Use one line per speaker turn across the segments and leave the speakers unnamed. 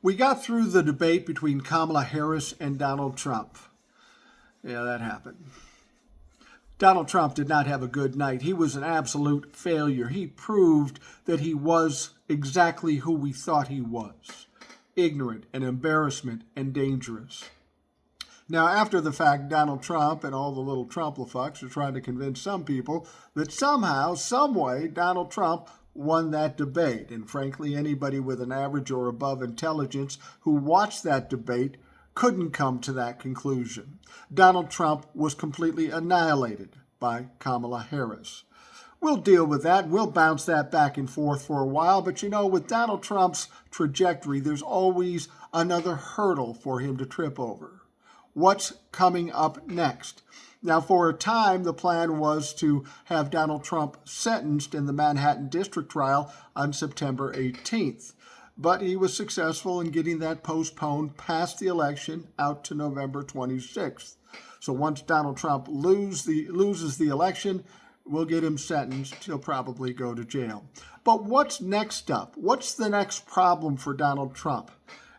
We got through the debate between Kamala Harris and Donald Trump. Yeah, that happened. Donald Trump did not have a good night. He was an absolute failure. He proved that he was exactly who we thought he was. Ignorant and embarrassment and dangerous. Now, after the fact, Donald Trump and all the little Trump-la-fucks are trying to convince some people that somehow, some way, Donald Trump won that debate. And frankly, anybody with an average or above intelligence who watched that debate couldn't come to that conclusion. Donald Trump was completely annihilated by Kamala Harris. We'll deal with that. We'll bounce that back and forth for a while. But with Donald Trump's trajectory, there's always another hurdle for him to trip over. What's coming up next? Now, for a time, the plan was to have Donald Trump sentenced in the Manhattan District trial on September 18th. But he was successful in getting that postponed past the election out to November 26th. So once Donald Trump loses the election, we'll get him sentenced. He'll probably go to jail. But what's next up? What's the next problem for Donald Trump?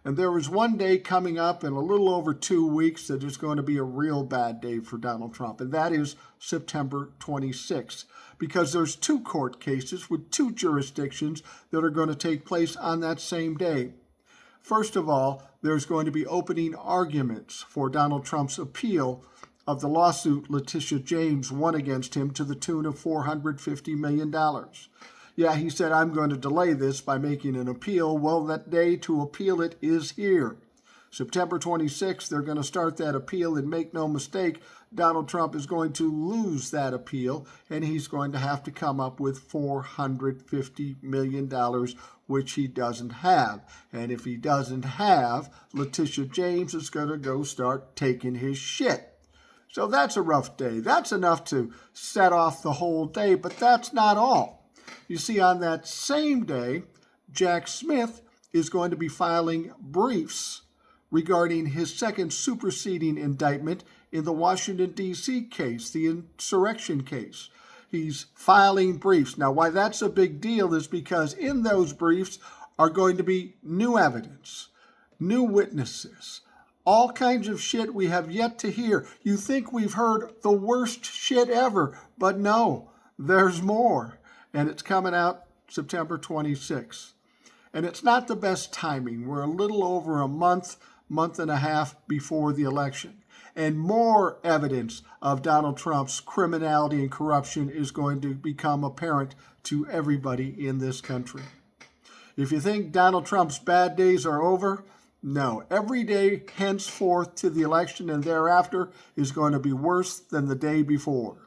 And there is one day coming up in a little over 2 weeks that is going to be a real bad day for Donald Trump, and that is September 26th, because there's 2 court cases with 2 jurisdictions that are going to take place on that same day. First of all, there's going to be opening arguments for Donald Trump's appeal of the lawsuit Letitia James won against him to the tune of $450 million. Yeah, he said, I'm going to delay this by making an appeal. Well, that day to appeal it is here. September 26th, they're going to start that appeal, and make no mistake, Donald Trump is going to lose that appeal, and he's going to have to come up with $450 million, which he doesn't have. And if he doesn't have, Letitia James is going to go start taking his shit. So that's a rough day. That's enough to set off the whole day, but that's not all. You see, on that same day, Jack Smith is going to be filing briefs regarding his second superseding indictment in the Washington, D.C. case, the insurrection case. He's filing briefs. Now, why that's a big deal is because in those briefs are going to be new evidence, new witnesses, all kinds of shit we have yet to hear. You think we've heard the worst shit ever, but no, there's more. And it's coming out September 26th. And it's not the best timing. We're a little over a month and a half before the election. And more evidence of Donald Trump's criminality and corruption is going to become apparent to everybody in this country. If you think Donald Trump's bad days are over, no. Every day henceforth to the election and thereafter is going to be worse than the day before.